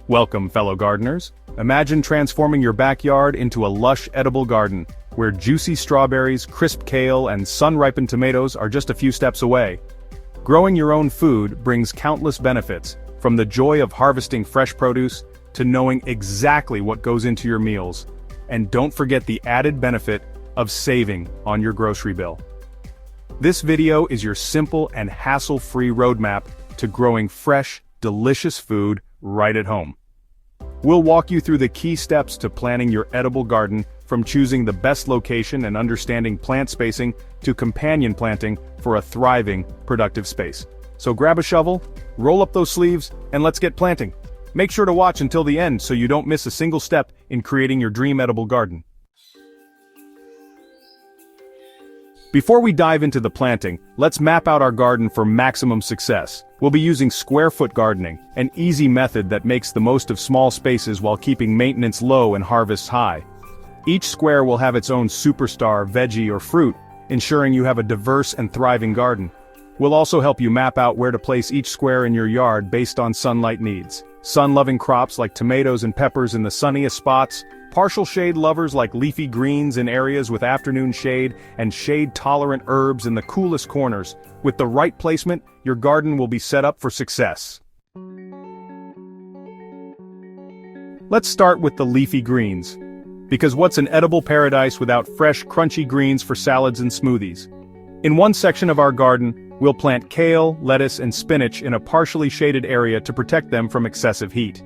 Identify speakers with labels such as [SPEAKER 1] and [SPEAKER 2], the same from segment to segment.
[SPEAKER 1] Welcome, fellow gardeners. Imagine transforming your backyard into a lush edible garden, where juicy strawberries, crisp kale, and sun-ripened tomatoes are just a few steps away. Growing your own food brings countless benefits, from the joy of harvesting fresh produce, to knowing exactly what goes into your meals. And don't forget the added benefit of saving on your grocery bill. This video is your simple and hassle-free roadmap to growing fresh, delicious food right at home. We'll walk you through the key steps to planning your edible garden, from choosing the best location and understanding plant spacing to companion planting for a thriving, productive space. So grab a shovel, roll up those sleeves, and let's get planting. Make sure to watch until the end so you don't miss a single step in creating your dream edible garden. Before we dive into the planting, let's map out our garden for maximum success. We'll be using square foot gardening, an easy method that makes the most of small spaces while keeping maintenance low and harvests high. Each square will have its own superstar, veggie, or fruit, ensuring you have a diverse and thriving garden. We'll also help you map out where to place each square in your yard based on sunlight needs. Sun-loving crops like tomatoes and peppers in the sunniest spots, partial shade lovers like leafy greens in areas with afternoon shade, and shade-tolerant herbs in the coolest corners. With the right placement, your garden will be set up for success. Let's start with the leafy greens. Because what's an edible paradise without fresh, crunchy greens for salads and smoothies? In one section of our garden, we'll plant kale, lettuce, and spinach in a partially shaded area to protect them from excessive heat.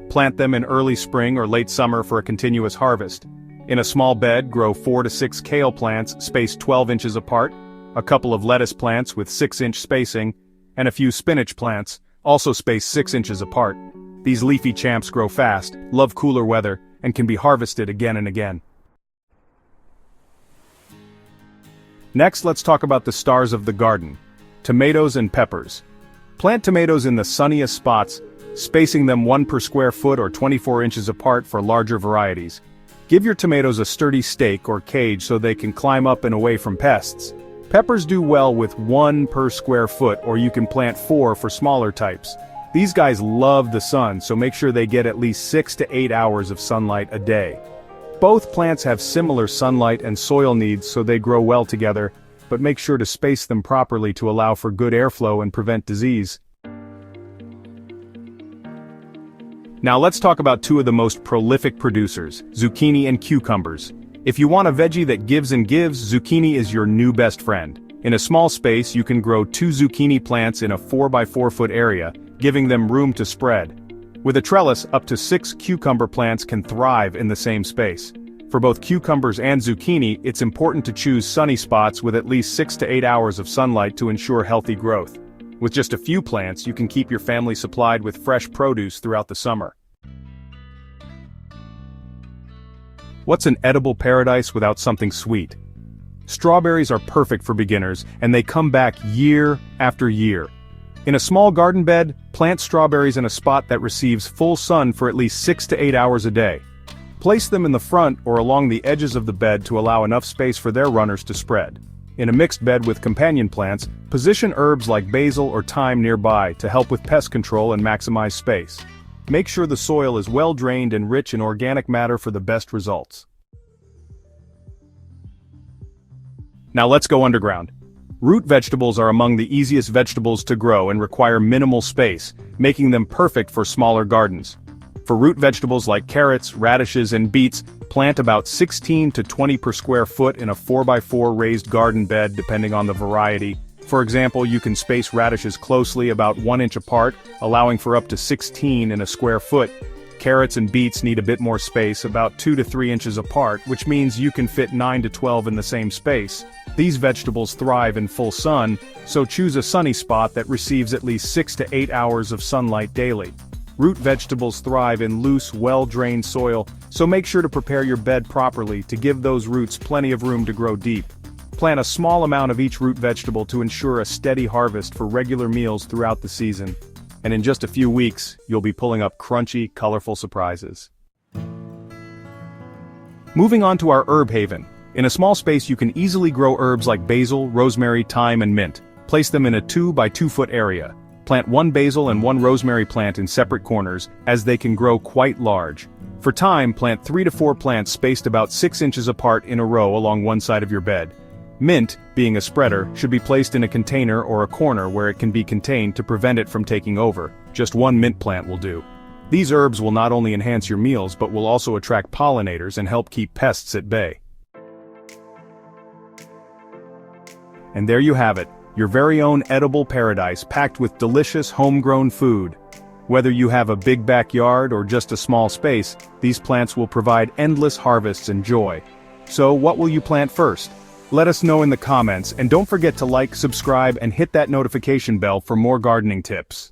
[SPEAKER 1] Plant them in early spring or late summer for a continuous harvest. In a small bed, grow 4 to 6 kale plants spaced 12 inches apart, a couple of lettuce plants with 6-inch spacing, and a few spinach plants, also spaced 6 inches apart. These leafy champs grow fast, love cooler weather, and can be harvested again and again. Next, let's talk about the stars of the garden: tomatoes and peppers. Plant tomatoes in the sunniest spots, spacing them 1 per square foot or 24 inches apart for larger varieties. Give your tomatoes a sturdy stake or cage so they can climb up and away from pests. Peppers do well with 1 per square foot, or you can plant 4 for smaller types. These guys love the sun, so make sure they get at least 6 to 8 hours of sunlight a day. Both plants have similar sunlight and soil needs, so they grow well together, but make sure to space them properly to allow for good airflow and prevent disease. Now let's talk about two of the most prolific producers, zucchini and cucumbers. If you want a veggie that gives and gives, zucchini is your new best friend. In a small space, you can grow 2 zucchini plants in a 4 by 4 foot area, giving them room to spread. With a trellis, up to 6 cucumber plants can thrive in the same space. For both cucumbers and zucchini, it's important to choose sunny spots with at least 6 to 8 hours of sunlight to ensure healthy growth. With just a few plants, you can keep your family supplied with fresh produce throughout the summer. What's an edible paradise without something sweet? Strawberries are perfect for beginners, and they come back year after year. In a small garden bed, plant strawberries in a spot that receives full sun for at least 6 to 8 hours a day. Place them in the front or along the edges of the bed to allow enough space for their runners to spread. In a mixed bed with companion plants, position herbs like basil or thyme nearby to help with pest control and maximize space. Make sure the soil is well drained and rich in organic matter for the best results. Now let's go underground. Root vegetables are among the easiest vegetables to grow and require minimal space, making them perfect for smaller gardens. For root vegetables like carrots, radishes, and beets, plant about 16 to 20 per square foot in a 4 by 4 raised garden bed depending on the variety. For example, you can space radishes closely, about 1 inch apart, allowing for up to 16 in a square foot. Carrots and beets need a bit more space, about 2 to 3 inches apart, which means you can fit 9 to 12 in the same space. These vegetables thrive in full sun, so choose a sunny spot that receives at least 6 to 8 hours of sunlight daily. Root vegetables thrive in loose, well-drained soil, so make sure to prepare your bed properly to give those roots plenty of room to grow deep. Plant a small amount of each root vegetable to ensure a steady harvest for regular meals throughout the season. And in just a few weeks, you'll be pulling up crunchy, colorful surprises. Moving on to our herb haven. In a small space you can easily grow herbs like basil, rosemary, thyme, and mint. Place them in a 2 by 2 foot area. Plant one basil and one rosemary plant in separate corners, as they can grow quite large. For thyme, plant 3 to 4 plants spaced about 6 inches apart in a row along one side of your bed. Mint, being a spreader, should be placed in a container or a corner where it can be contained to prevent it from taking over. Just one mint plant will do. These herbs will not only enhance your meals but will also attract pollinators and help keep pests at bay. And there you have it, your very own edible paradise packed with delicious homegrown food. Whether you have a big backyard or just a small space, these plants will provide endless harvests and joy. So what will you plant first? Let us know in the comments, and don't forget to like, subscribe, and hit that notification bell for more gardening tips.